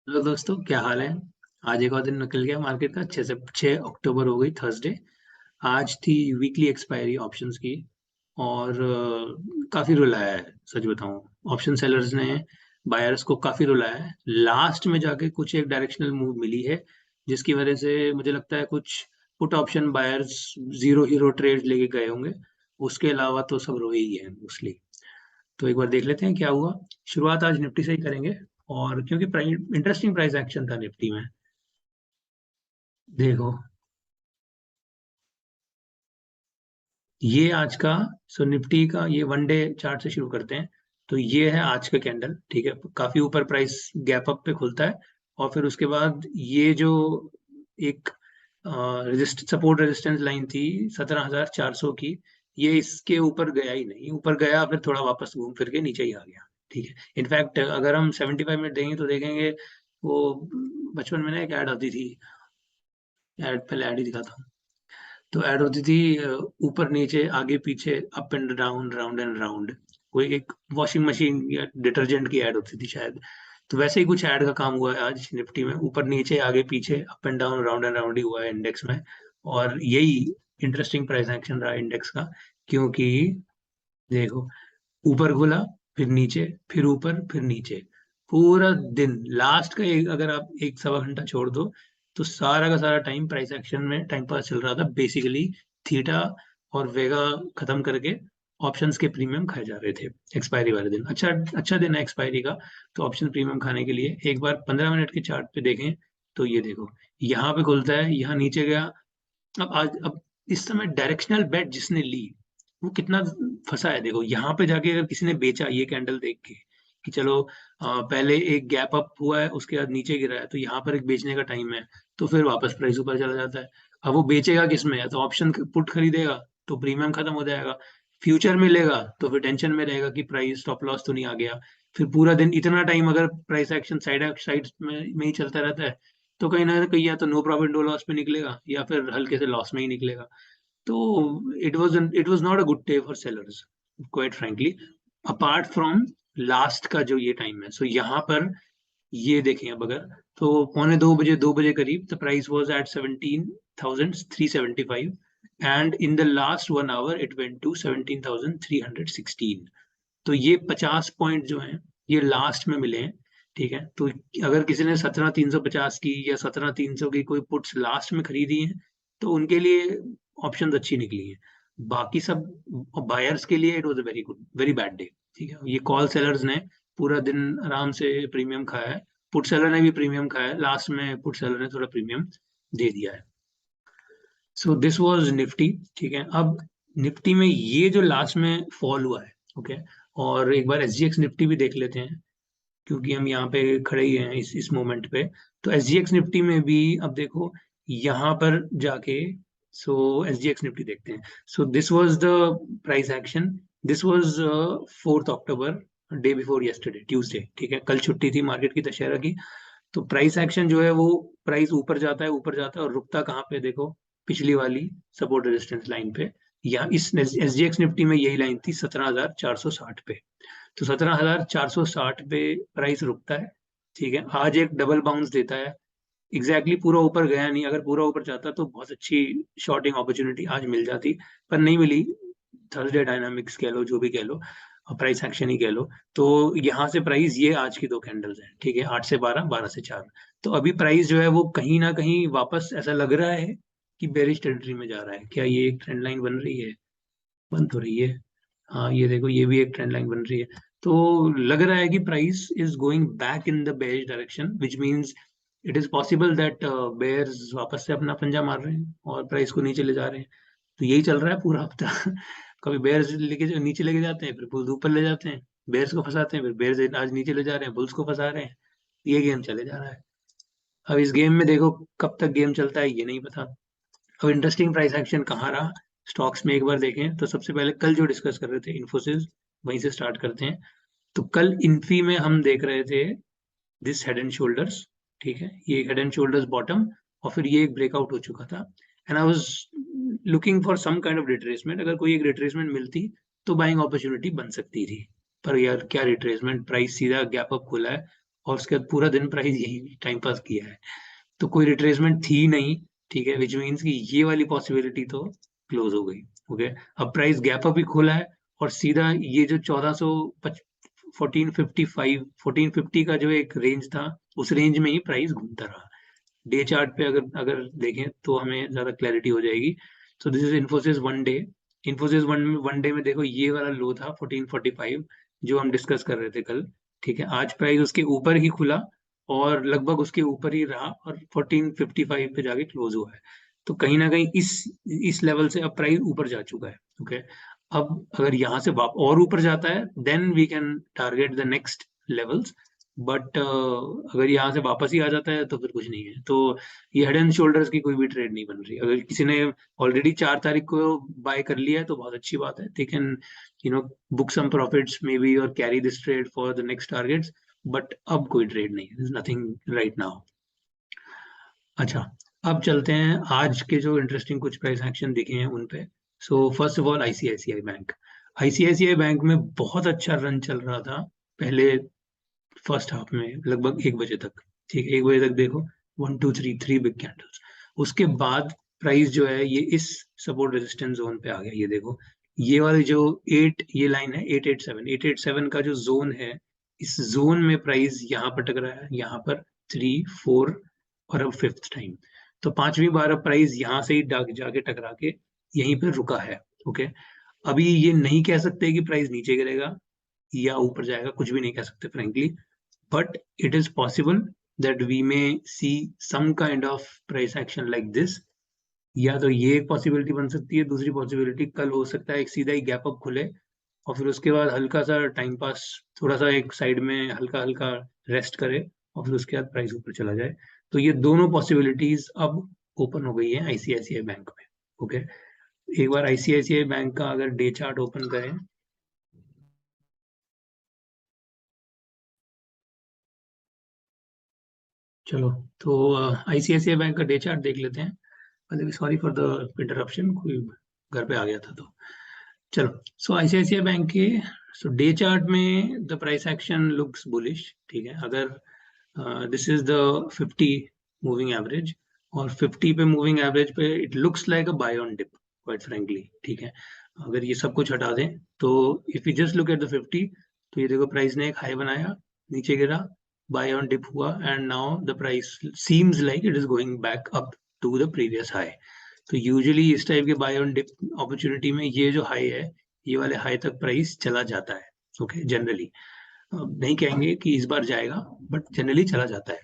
Hello दोस्तों, क्या हाल है। आज एक और दिन निकल गया मार्केट का। 6 अक्टूबर हो गई, थर्सडे। आज थी वीकली एक्सपायरी ऑप्शंस की। और काफी रुलाया है, सच बताऊं। ऑप्शन सेलर्स ने बायर्स को काफी रुलाया है। लास्ट में जाके कुछ एक डायरेक्शनल मूव मिली है, जिसकी वजह से मुझे लगता है कुछ put option buyers zero hero trade लेके गए होंगे। उसके अलावा तो सब रोए ही है मोस्टली। तो एक बार देख लेते हैं क्या हुआ। शुरुआत आज निफ्टी से ही करेंगे। और क्योंकि इंटरेस्टिंग प्राइस एक्शन था निफ्टी में। देखो, ये आज का, सो निफ्टी का ये वन डे चार्ट से शुरू करते हैं। तो ये है आज का कैंडल, ठीक है। काफी ऊपर प्राइस गैप अप पे खुलता है। और फिर उसके बाद ये जो एक सपोर्ट रेजिस्टेंस लाइन थी 17,400 की, ये इसके ऊपर गया ही नहीं। ऊपर गया फिर थोड़ा वापस घूम फिर के नीचे ही आ गया, ठीक है। इनफैक्ट अगर हम 75 मिनट देंगे तो देखेंगे वो बचपन में ना एक ऐड आती थी। ऐड पहले ऐड ही दिखाता हूँ। तो ऐड होती थी ऊपर नीचे आगे पीछे, up and down, round and round. कोई एक वॉशिंग मशीन या डिटर्जेंट की ऐड होती थी शायद। तो वैसे ही कुछ ऐड का काम हुआ है आज निफ्टी में। ऊपर नीचे आगे पीछे, up and down, round and round ही हुआ है इंडेक्स में। और यही इंटरेस्टिंग प्राइस एक्शन रहा इंडेक्स का। क्योंकि देखो, ऊपर खुला, फिर नीचे, फिर ऊपर, फिर नीचे। पूरा दिन लास्ट का एक, अगर आप एक सवा घंटा छोड़ दो, तो सारा का सारा टाइम प्राइस एक्शन में टाइम पास चल रहा था बेसिकली। थीटा और वेगा खत्म करके ऑप्शंस के प्रीमियम खाए जा रहे थे एक्सपायरी वाले दिन। अच्छा, अच्छा दिन है एक्सपायरी का। तो ऑप्शन प्रीमियम खाने के लिए एक बार 15 मिनट के चार्ट पे देखें। तो ये देखो, यहाँ पे खुलता है, यहाँ नीचे गया। अब इस समय डायरेक्शनल बेट जिसने ली, वो कितना फंसा है। देखो, यहाँ पे जाके अगर किसी ने बेचा ये कैंडल देख के कि चलो पहले एक गैप अप हुआ है, उसके बाद नीचे गिरा है, तो यहाँ पर एक बेचने का टाइम है। तो फिर वापस प्राइस ऊपर चला जाता है। अब वो बेचेगा किस में? या तो ऑप्शन पुट खरीदेगा, तो प्रीमियम खत्म हो जाएगा। फ्यूचर में लेगा तो फिर टेंशन में रहेगा कि प्राइस स्टॉप लॉस तो नहीं आ गया। फिर पूरा दिन इतना टाइम अगर प्राइस एक्शन साइड साइड में ही चलता रहता है, तो कहीं ना कहीं या तो नो प्रॉफिट नो लॉस पे निकलेगा, या फिर हल्के से लॉस में ही निकलेगा। तो it was not a good day for sellers, quite frankly. Apart from last का जो ये टाइम है, सो यहाँ पर ये देखें। अब अगर तो पौने 2 बजे, 2 बजे करीब, the price was at 17,375। And in the last 1 hour it went to 17,316। तो ये 50 पॉइंट जो हैं, ये लास्ट में मिले हैं, ठीक है। तो अगर किसी ने 17,350 की या 17,300 की कोई पुट्स लास्ट में खरीदी है, तो उनके लिए ऑप्शन अच्छी निकली है। बाकी सब बायर्स के लिए it was a very good, very bad day, ठीक है। ये कॉल सेलर्स ने पूरा दिन आराम से प्रीमियम खाया है। पुट सेलर ने भी प्रीमियम खाया है, लास्ट में पुट सेलर ने थोड़ा प्रीमियम दे दिया है। सो दिस वाज निफ्टी, ठीक है। अब निफ्टी में ये जो लास्ट में फॉल हुआ है, ओके। और एक बार एसजीएक्स निफ्टी भी देख लेते हैं, क्योंकि हम यहाँ पे खड़े ही हैं इस मोमेंट पे। तो एसजीएक्स निफ्टी में भी अब देखो, यहाँ पर जाके, सो एसजीएक्स निफ्टी देखते हैं। So this was the price action. This was 4 October, day before yesterday, Tuesday, ठीक है। कल छुट्टी थी मार्केट की, दशहरा की। तो प्राइस एक्शन जो है वो, प्राइस ऊपर जाता है, ऊपर जाता है, और रुकता कहाँ पे? देखो, पिछली वाली सपोर्ट रेजिस्टेंस लाइन पे। यहाँ इस एसजीएक्स निफ्टी में यही लाइन थी 17,460 पे। तो 17,460 पे प्राइस रुकता है, ठीक है। आज एक डबल बाउंस देता है। पूरा ऊपर गया नहीं। अगर पूरा ऊपर जाता तो बहुत अच्छी शॉर्टिंग अपॉर्चुनिटी आज मिल जाती, पर नहीं मिली। थर्सडे डायनामिक्स कह लो, जो भी कह लो, प्राइस एक्शन ही कह लो। तो यहाँ से प्राइस, ये आज की दो कैंडल्स हैं, ठीक है, 8 से 12, 12 से 4। तो अभी प्राइस जो है वो कहीं ना कहीं वापस ऐसा लग रहा है कि बेरिश टेरिटरी में जा रहा है। क्या ये एक ट्रेंड लाइन बन रही है? बन तो रही है। हाँ, ये देखो, ये भी एक ट्रेंड लाइन बन रही है। तो लग रहा है कि price is going back in the bearish direction, which means it is possible that bears वापस से अपना पंजा मार रहे हैं और प्राइस को नीचे ले जा रहे हैं। तो यही चल रहा है पूरा हफ्ता। कभी बेयर्स लेके नीचे लेके जाते हैं, फिर बुल्स ऊपर ले जाते हैं। बेयर्स को फंसाते हैं, फिर बेयर्स आज नीचे ले जा रहे हैं, बुल्स को फंसा रहे हैं। ये गेम चले जा रहा है। अब इस गेम में देखो कब तक गेम चलता है, ये नहीं पता। अब इंटरेस्टिंग प्राइस एक्शन कहाँ रहा स्टॉक्स में, एक बार देखें तो सबसे पहले कल जो डिस्कस कर रहे थे, इन्फोसिस, वहीं से स्टार्ट करते हैं। तो कल इन्फी में हम देख रहे थे दिस हेड एंड शोल्डर्स, ठीक है। ये हेड एंड शोल्डर्स बॉटम, और फिर ये एक ब्रेकआउट हो चुका था। And I was looking for some kind of retracement. अगर कोई एक रिट्रेसमेंट मिलती तो बाइंग अपॉर्चुनिटी बन सकती थी। पर यार क्या रिट्रेसमेंट, प्राइस सीधा गैप अप खुला है। और उसके बाद पूरा दिन प्राइस यही टाइम पास किया है, तो कोई रिट्रेसमेंट थी नहीं, ठीक है, विच मीन्स कि ये वाली पॉसिबिलिटी तो क्लोज हो गई। ओके, अब प्राइस गैप अप ही खोला है और सीधा ये जो 1450 का जो एक रेंज था, उस रेंज में ही प्राइस घूमता रहा। डे चार्ट पे अगर अगर देखें तो हमें ज्यादा क्लैरिटी हो जाएगी। सो this is Infosys one day. Infosys one day में देखो ये वाला लो था 1445 जो हम डिस्कस कर रहे थे कल, ठीक है, आज प्राइस उसके ऊपर ही खुला और लगभग उसके ऊपर ही रहा और 1455 पे जाके क्लोज हुआ है। तो कहीं ना कहीं इस लेवल से अब प्राइस ऊपर जा चुका है। ओके, अब अगर यहाँ से और ऊपर जाता है then we can target the next levels, but अगर यहाँ से वापस ही आ जाता है तो फिर कुछ नहीं है। तो ये हेड एंड शोल्डर्स की कोई भी ट्रेड नहीं बन रही। अगर किसी ने ऑलरेडी 4 तारीख को बाय कर लिया है तो बहुत अच्छी बात है, they can book some profits may be और carry this trade for the next targets, but अब कोई ट्रेड नहीं है, नथिंग राइट नाउ। अच्छा, अब चलते हैं आज के जो इंटरेस्टिंग कुछ प्राइस एक्शन दिखे हैं उन पे। So first of all ICICI bank. ICICI bank में बहुत अच्छा रन चल रहा था पहले फर्स्ट हाफ में लगभग 1 बजे तक, ठीक है, 1 बजे तक देखो 1 2 3 बिग कैंडल्स। उसके बाद प्राइस जो है ये इस सपोर्ट रेजिस्टेंस जोन पे आ गया। ये देखो ये वाली जो ये लाइन है 887 का जो जोन है, इस जोन में प्राइस यहाँ पर टकरा है, यहाँ पर 3 4 और अब 5th टाइम। तो 5वीं बार अब प्राइस यहाँ से ही जाके टकरा के यहीं पे रुका है। ओके, अभी ये नहीं कह सकते कि प्राइस नीचे गिरेगा या ऊपर जाएगा, कुछ भी नहीं कह सकते frankly, but it is possible that we may see some kind of price action like this। या तो ये एक पॉसिबिलिटी बन सकती है, दूसरी पॉसिबिलिटी कल हो सकता है एक सीधा ही गैप अप खुले और फिर उसके बाद हल्का सा टाइम पास, थोड़ा सा एक साइड में हल्का हल्का रेस्ट करे और फिर उसके बाद प्राइस ऊपर चला जाए। तो ये दोनों पॉसिबिलिटीज अब ओपन हो गई है आईसीआईसीआई बैंक में। ओके, एक बार आईसीआईसीआई बैंक का अगर डे चार्ट ओपन करें, चलो तो आईसीआईसीआई बैंक का डे चार्ट देख लेते हैं। सॉरी फॉर द इंटरप्शन, कोई घर पे आ गया था तो। चलो, सो आईसीआईसीआई बैंक के डे चार्ट में the price action looks bullish, ठीक है। अगर this is the 50 moving average और 50 पे मूविंग एवरेज पे it looks like a buy on dip quite frankly, ठीक है। अगर ये सब कुछ हटा दें तो if you just look at the 50, तो ये देखो प्राइस ने एक हाई बनाया, नीचे गिरा, बाय ऑन डिप हुआ and now the price seems like it is going back up to the previous high. तो यूजुअली इस टाइप के बाय ऑन डिप अपॉर्चुनिटी में ये जो हाई है, ये वाले हाई तक प्राइस चला जाता है। ओके, जनरली नहीं कहेंगे कि इस बार जाएगा, बट जनरली चला जाता है।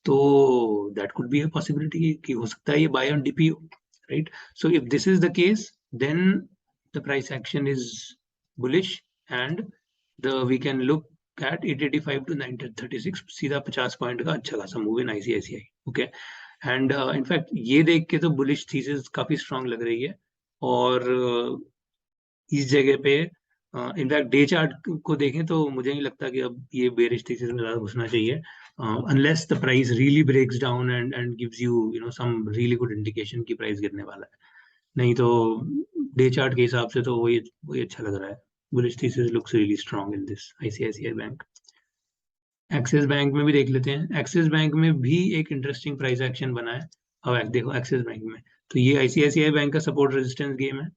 तो that could be a possibility कि हो सकता है ये बाय ऑन डिप ही हो, right. So if this is the case then the price action is bullish and we can look at 885 to 936, सीधा 50 पॉइंट का अच्छा खासा move in ICICI. Okay, and in fact ये देख के तो बुलिश थीसिस काफी स्ट्रांग लग रही है और इस जगह पे इनफैक्ट डे चार्ट को देखें तो मुझे नहीं लगता कि अब ये बेरिश थीसिस में ज्यादा घुसना चाहिए unless the price really breaks down and gives you some really good indication कि प्राइस गिरने वाला है। नहीं तो डे चार्ट के हिसाब से तो वही अच्छा लग रहा है। Bullish thesis looks really strong in this ICICI bank. Axis bank में भी देख लेते हैं। एक्सिस बैंक में भी एक इंटरेस्टिंग प्राइस एक्शन बना है। अब देखो एक्सिस बैंक में तो ये आईसीआईसीआई बैंक का सपोर्ट रेजिस्टेंस गेम है,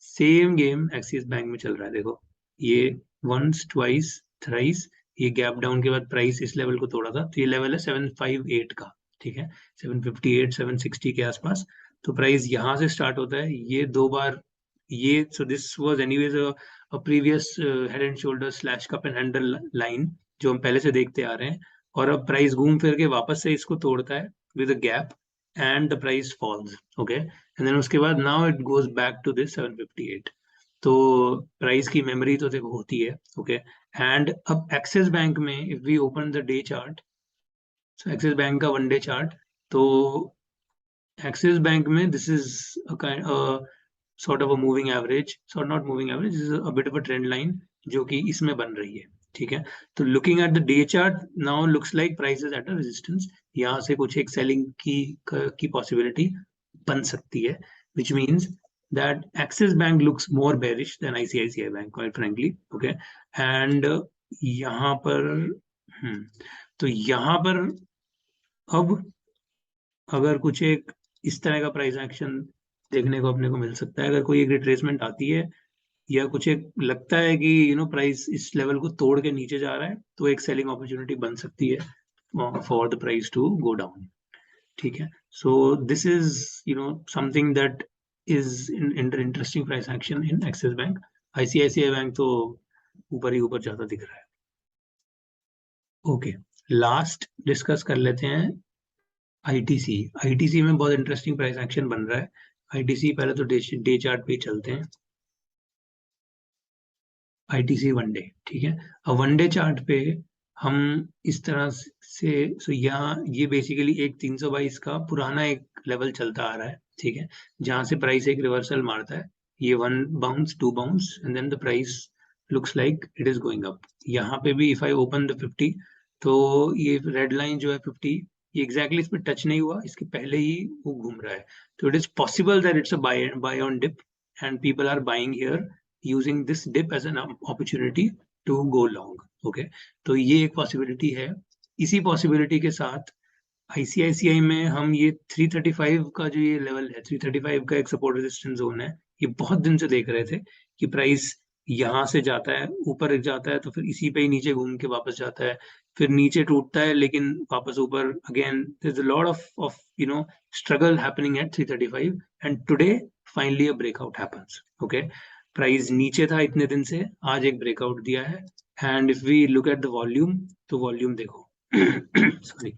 सेम गेम एक्सिस बैंक में चल रहा है। देखो ये वंस ट्वाइस थ्राइस, ये गैप डाउन के बाद प्राइस इस लेवल को तोड़ा था, तो ये लेवल है 758 का, ठीक है, 758 760 के आसपास। तो प्राइस यहाँ से स्टार्ट होता है, ये 2 बार ये, so this was anyways a previous head and shoulder slash cup and handle line जो हम पहले से देखते आ रहे हैं, और अब प्राइस घूम फिर के वापस से इसको तोड़ता है with a gap and the price falls. Okay, and then उसके बाद now it goes back to this 758। तो प्राइस की मेमोरी तो देखो होती है। ओके, एंड अब एक्सिस बैंक में if we open the day chart, so Axis bank का वन डे चार्ट, तो एक्सिस बैंक में this is sort of a moving average, sort not moving average, this is a bit of a trend line जो कि इसमें बन रही है, ठीक है। तो looking at the day chart now looks like price is at a resistance, यहाँ से कुछ एक सेलिंग की पॉसिबिलिटी बन सकती है, which means that Axis Bank looks more bearish than ICICI Bank quite frankly, okay, and यहाँ पर तो यहाँ पर अब अगर कुछ एक इस तरह का प्राइस एक्शन देखने को अपने को मिल सकता है, अगर कोई एक रिट्रेसमेंट आती है या कुछ एक लगता है कि प्राइस इस लेवल को तोड़ के नीचे जा रहा है, तो एक सेलिंग अपॉर्चुनिटी बन सकती है for the price to go down. ठीक है, so this is something that is interesting price action in Axis bank. ICICI bank तो ऊपर ही ऊपर ज्यादा दिख रहा है। ओके, लास्ट डिस्कस कर लेते हैं आईटीसी। आईटीसी में बहुत इंटरेस्टिंग प्राइस एक्शन बन रहा है। आईटीसी पहले तो डे चार्ट पे चलते हैं। आईटीसी वन डे, ठीक है। अब वन डे चार्ट पे हम इस तरह से, सो यहाँ ये बेसिकली एक 322 का पुराना एक लेवल चलता आ रहा है, ठीक है, जहां से प्राइस एक रिवर्सल मारता है। ये one bounce, two bounce and then the price looks like it is going up. यहाँ पे भी इफ आई ओपन द 50, तो ये रेड लाइन जो है 50, ये एग्जैक्टली इस पे टच नहीं हुआ, इसके पहले ही वो घूम रहा है। तो it is possible that it's a buy on dip and people are buying here using this dip as an opportunity to go long. Okay, तो ये एक पॉसिबिलिटी है। इसी पॉसिबिलिटी के साथ आईसीआईसीआई में हम ये 335 का जो ये लेवल है, 335 का एक सपोर्ट रेजिस्टेंस जोन है, ये बहुत दिन से देख रहे थे कि प्राइस यहाँ से जाता है, ऊपर जाता है, तो फिर इसी पे ही नीचे घूम के वापस जाता है, फिर नीचे टूटता है, लेकिन वापस ऊपर again. There is a lot of struggle happening at 335 and today finally a breakout happens. Okay, price नीचे था इतने दिन से, आज एक ब्रेकआउट दिया है। And if we look at the volume, तो वॉल्यूम देखो सॉरी,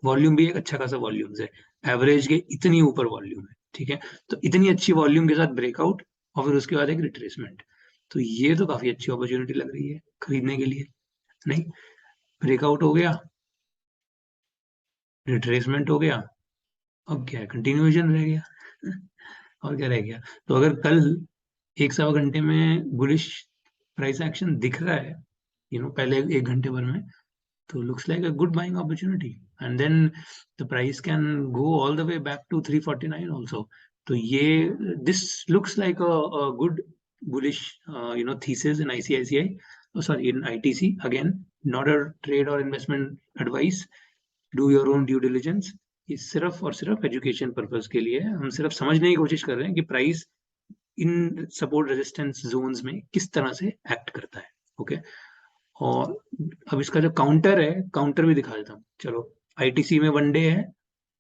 वॉल्यूम भी एक अच्छा खासा वॉल्यूम है, एवरेज के इतनी ऊपर वॉल्यूम है, ठीक है। तो इतनी अच्छी वॉल्यूम के साथ ब्रेकआउट और फिर उसके बाद एक रिट्रेसमेंट, तो ये तो काफी अच्छी अपॉर्चुनिटी लग रही है खरीदने के लिए। नहीं, ब्रेकआउट हो गया, रिट्रेसमेंट हो गया, अब क्या है, कंटिन्यूएशन रह गया और क्या रह गया। तो अगर कल एक सवा घंटे में बुलिश प्राइस एक्शन दिख रहा है, पहले एक घंटे भर में, तो looks like a good buying opportunity, and then the price can go all the way back to 349 also. तो ये this looks like a good bullish thesis in ICICI, oh sorry, in ITC. Again, not a trade or investment advice, do your own due diligence. ये सिर्फ और सिर्फ education purpose के लिए है। हम सिर्फ समझने की कोशिश कर रहे हैं कि प्राइस इन सपोर्ट रेजिस्टेंस जोन्स में किस तरह से एक्ट करता है। ओके, और अब इसका जो काउंटर है, काउंटर भी दिखा देता हूँ। चलो, आईटीसी में वन डे है,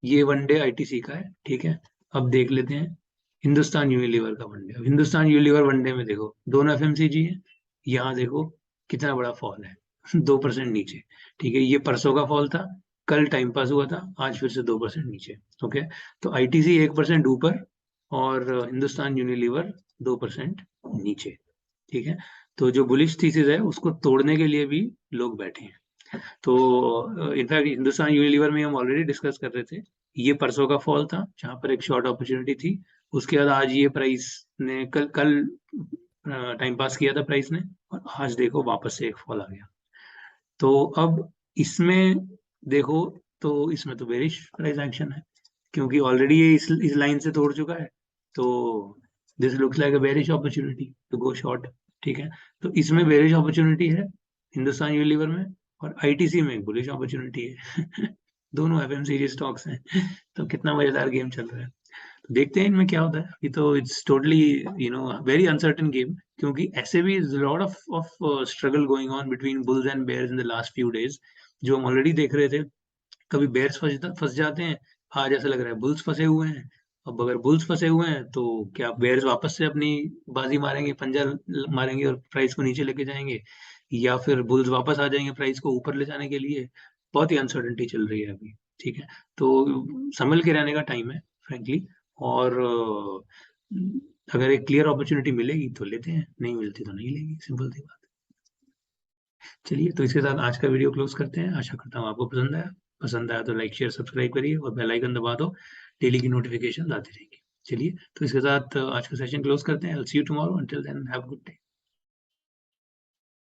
ये वन डे आईटीसी का है, ठीक है। अब देख लेते हैं हिंदुस्तान यूनिलीवर का वन डे। अब हिंदुस्तान यूनिलीवर वन डे में देखो, दोनों एफएमसीजी है, यहाँ देखो कितना बड़ा फॉल है 2% नीचे, ठीक है। ये परसों का फॉल था, कल टाइम पास हुआ था, आज फिर से 2% नीचे। ओके, तो आईटीसी 1% ऊपर और हिंदुस्तान यूनिलीवर 2% नीचे, ठीक है। तो जो बुलिश थीसिस है उसको तोड़ने के लिए भी लोग बैठे हैं। तो इनफैक्ट हिंदुस्तान यूनिलीवर में हम ऑलरेडी डिस्कस कर रहे थे, ये परसों का फॉल था जहां पर एक शॉर्ट अपॉर्चुनिटी थी। उसके बाद आज ये प्राइस ने कल कल टाइम पास किया था प्राइस ने, और आज देखो वापस से एक फॉल आ गया। तो अब इसमें देखो, तो इसमें तो बेरिश प्राइस एक्शन है, क्योंकि ऑलरेडी ये इस लाइन से तोड़ चुका है। तो this looks like a bearish opportunity to go short, ठीक है। तो इसमें बेरिश अपॉर्चुनिटी है हिंदुस्तान यूनिलीवर में, और आईटीसी में बुलिश अपॉर्चुनिटी है दोनों एफएमसीजी स्टॉक्स हैं तो कितना मजेदार गेम चल रहा है। तो देखते हैं इनमें क्या होता है। अभी तो it's totally very uncertain game, क्योंकि ऐसे भी lot of struggle going on between bulls and bears in the last few days, जो हम ऑलरेडी देख रहे थे। कभी बेयर्स फंस जाते हैं, आज ऐसा लग रहा है बुल्स फंसे हुए हैं। अब अगर बुल्स फंसे हुए हैं, तो क्या बेयर्स वापस से अपनी बाजी मारेंगे, पंजा मारेंगे और प्राइस को नीचे लेके जाएंगे, या फिर बुल्स वापस आ जाएंगे प्राइस को ऊपर ले जाने के लिए। बहुत ही अनसर्टेनिटी चल रही है अभी, ठीक है। तो संभल के रहने का टाइम है फ्रेंकली, और अगर एक क्लियर अपॉर्चुनिटी मिलेगी तो लेते हैं, नहीं मिलती तो नहीं लेंगे, सिंपल सी बात। चलिए, तो इसके साथ आज का वीडियो क्लोज करते हैं। आशा करता हूँ आपको पसंद आया। पसंद आया तो लाइक शेयर सब्सक्राइब करिए और बेल आइकन दबा दो, डेली की नोटिफिकेशन आती रहेंगी। चलिए, तो इसके साथ आज का सेशन क्लोज करते हैं। I will see you tomorrow, until then have a good day.